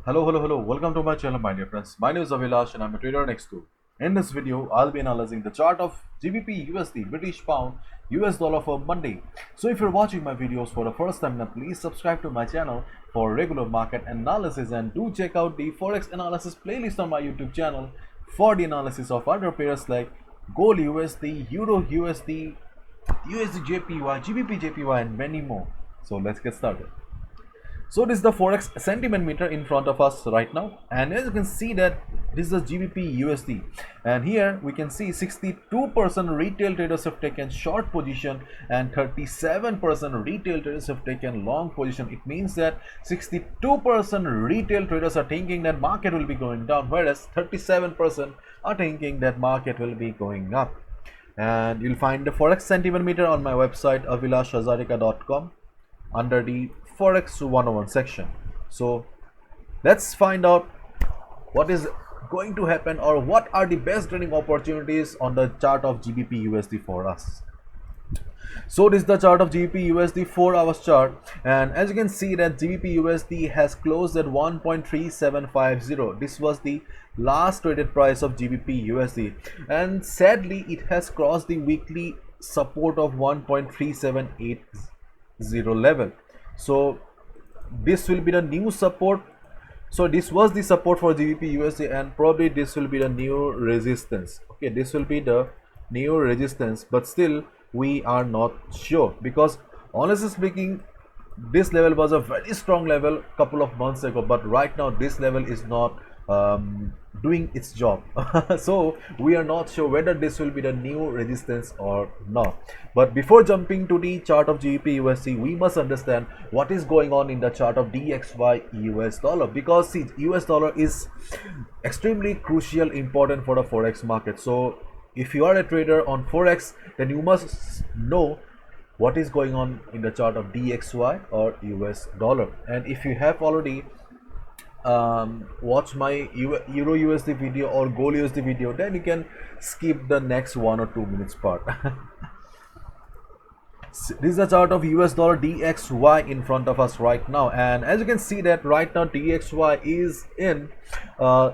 Hello. Welcome to my channel, my dear friends. My name is Avilash and I'm a trader next to. In this video, I'll be analyzing the chart of GBP USD, British Pound, US dollar for Monday. So if you're watching my videos for the first time, then please subscribe to my channel for regular market analysis and do check out the Forex analysis playlist on my YouTube channel for the analysis of other pairs like Gold USD, Euro USD, USD JPY, GBP JPY and many more. So let's get started. So this is the Forex sentiment meter in front of us right now, and as you can see that this is the GBP USD, and here we can see 62% retail traders have taken short position and 37% retail traders have taken long position. It means that 62% retail traders are thinking that market will be going down, whereas 37% are thinking that market will be going up. And you'll find the Forex sentiment meter on my website avilashhazarika.com under the Forex 101 section. So let's find out what is going to happen or what are the best trading opportunities on the chart of GBP USD for us. So this is the chart of GBP USD 4 hours chart, and as you can see that GBP USD has closed at 1.3750. This was the last traded price of GBP USD, and sadly it has crossed the weekly support of 1.3780 level. So this will be the new support. So this was the support for GBP USD, and probably this will be the new resistance. Okay, this will be the new resistance, but still we are not sure, because honestly speaking this level was a very strong level couple of months ago, but right now this level is not doing its job. So we are not sure whether this will be the new resistance or not. But before jumping to the chart of GBP USD, we must understand what is going on in the chart of DXY US dollar, because see, US dollar is extremely crucial, important for the forex market. So if you are a trader on forex, then you must know what is going on in the chart of DXY or US dollar. And if you have already watch my Euro USD video or Gold USD video, then you can skip the next 1 or 2 minutes part. This is the chart of US dollar DXY in front of us right now, and as you can see that right now DXY is in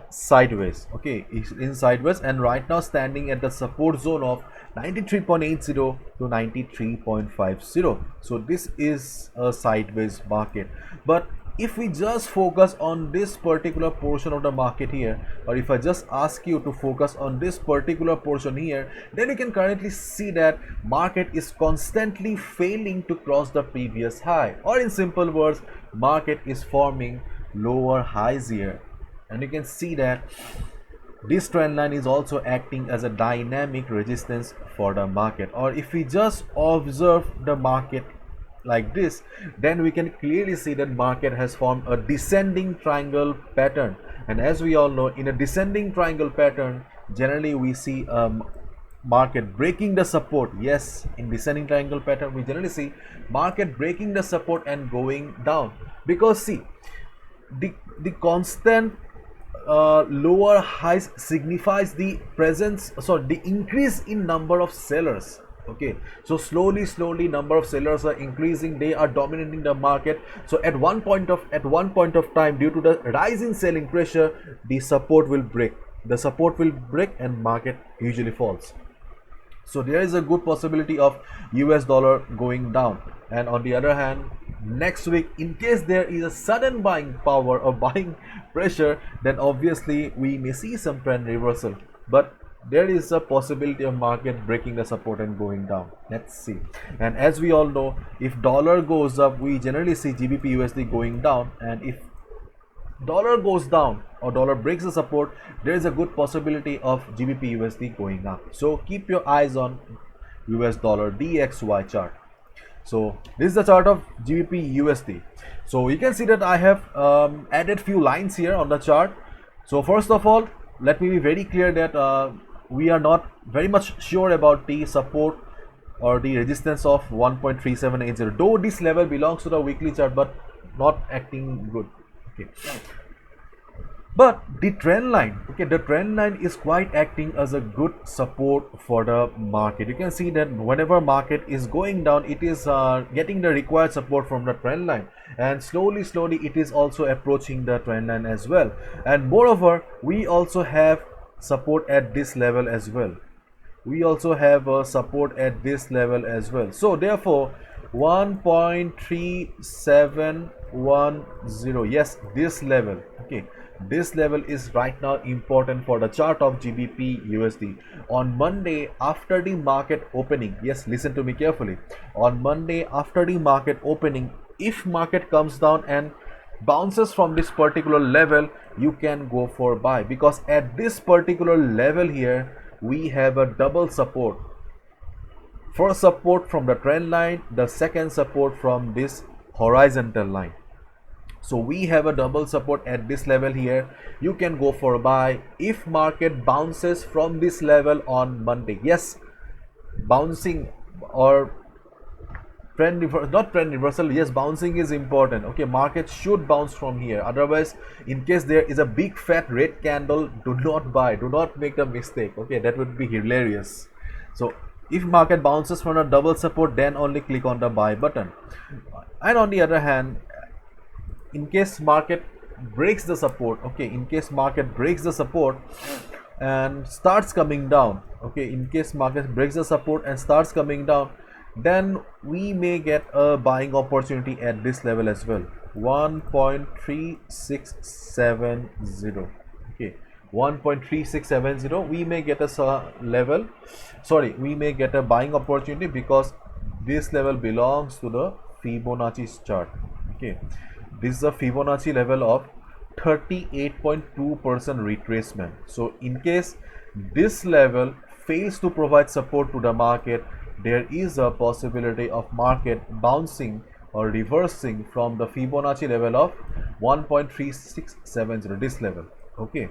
sideways. Okay, it's in sideways, and right now standing at the support zone of 93.80 to 93.50. so this is a sideways market. But if we just focus on this particular portion of the market here, or if I just ask you to focus on this particular portion here, then you can currently see that market is constantly failing to cross the previous high, or in simple words, market is forming lower highs here. And you can see that this trend line is also acting as a dynamic resistance for the market. Or if we just observe the market like this, then we can clearly see that market has formed a descending triangle pattern. And as we all know, in a descending triangle pattern, generally we see market breaking the support. Yes, in descending triangle pattern we generally see market breaking the support and going down, because see, the constant lower highs signifies the presence, so the increase in number of sellers. Okay, so slowly number of sellers are increasing, they are dominating the market. So at one point of time, due to the rise in selling pressure, the support will break, and market usually falls. So there is a good possibility of US dollar going down. And on the other hand, next week, in case there is a sudden buying power or buying pressure, then obviously we may see some trend reversal. But there is a possibility of market breaking the support and going down. Let's see. And as we all know, if dollar goes up, we generally see GBP USD going down, and if dollar goes down or dollar breaks the support, there is a good possibility of GBP USD going up. So keep your eyes on US dollar DXY chart. So this is the chart of GBP USD. So you can see that I have added few lines here on the chart. So first of all, let me be very clear that we are not very much sure about the support or the resistance of 1.3780, though this level belongs to the weekly chart but not acting good. Okay, But the trend line, okay, the trend line is quite acting as a good support for the market. You can see that whenever market is going down, it is getting the required support from the trend line, and slowly it is also approaching the trend line as well. And moreover, we also have support at this level as well. We also have a support at this level as well. So therefore 1.3710, yes, this level, okay, this level is right now important for the chart of GBP USD. On Monday after the market opening, yes, listen to me carefully, on Monday after the market opening, if market comes down and bounces from this particular level, you can go for buy, because at this particular level here we have a double support. First support from the trend line, the second support from this horizontal line. So we have a double support at this level here. You can go for a buy if market bounces from this level on Monday. Yes, bouncing or trend reversal, not trend reversal, yes, bouncing is important. Okay, market should bounce from here, otherwise in case there is a big fat red candle, do not buy, do not make the mistake. Okay, that would be hilarious. So if market bounces from a double support, then only click on the buy button. And on the other hand, in case market breaks the support, okay, in case market breaks the support and starts coming down, okay, in case market breaks the support and starts coming down, then we may get a buying opportunity at this level as well, 1.3670. okay, 1.3670, we may get a level, sorry, we may get a buying opportunity, because this level belongs to the Fibonacci chart. Okay, this is a Fibonacci level of 38.2% retracement. So in case this level fails to provide support to the market, there is a possibility of market bouncing or reversing from the Fibonacci level of 1.3670, this level. Okay,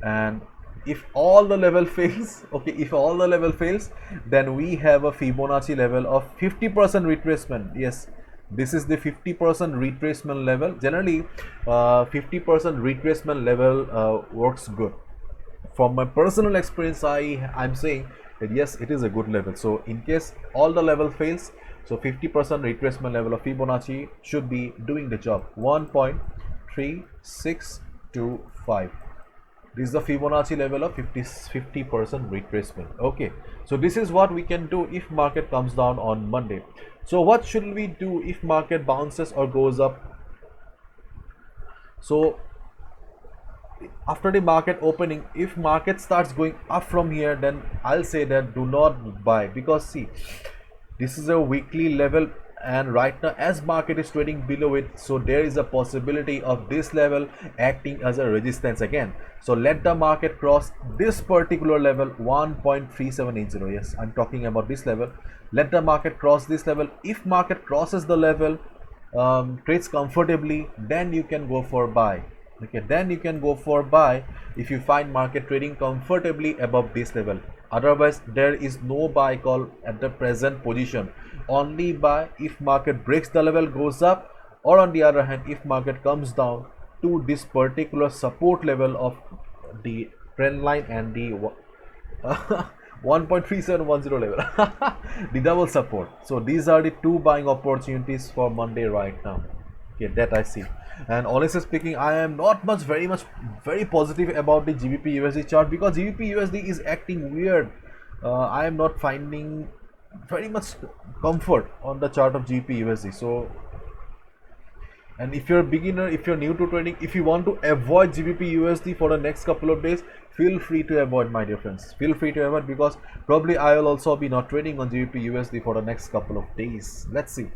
and if all the level fails, okay, if all the level fails, then we have a Fibonacci level of 50% retracement. Yes, this is the 50% retracement level. Generally 50% retracement level works good. From my personal experience, I'm saying that yes, it is a good level. So in case all the level fails, so 50% retracement level of Fibonacci should be doing the job, 1.3625. this is the Fibonacci level of 50% retracement. Okay, so this is what we can do if market comes down on Monday. So what should we do if market bounces or goes up? So after the market opening, if market starts going up from here, then I'll say that do not buy, because see, this is a weekly level, and right now as market is trading below it, so there is a possibility of this level acting as a resistance again. So let the market cross this particular level, 1.3780. yes, I'm talking about this level. Let the market cross this level. If market crosses the level, trades comfortably, then you can go for buy. Okay, then you can go for buy if you find market trading comfortably above this level. Otherwise there is no buy call at the present position. Only buy if market breaks the level, goes up, or on the other hand, if market comes down to this particular support level of the trend line and the 1.3710 level, the double support. So these are the two buying opportunities for Monday right now. Okay, that I see. And honestly speaking, I am not very positive about the GBP USD chart, because GBP USD is acting weird. I am not finding very much comfort on the chart of GBP USD. So, and if you're a beginner, if you're new to trading, if you want to avoid GBP USD for the next couple of days, feel free to avoid, my dear friends. Feel free to avoid, because probably I will also be not trading on GBP USD for the next couple of days. Let's see.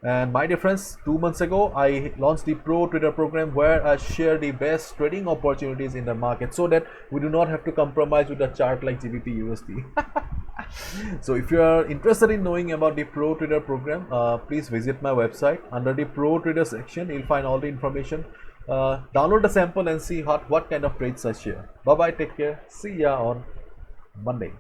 And my dear friends, 2 months ago I launched the Pro Trader program, where I share the best trading opportunities in the market, so that we do not have to compromise with a chart like GBP USD. So if you are interested in knowing about the Pro Trader program, please visit my website. Under the Pro Trader section, you'll find all the information. Download the sample and see what kind of trades I share. Bye bye, take care, see ya on Monday.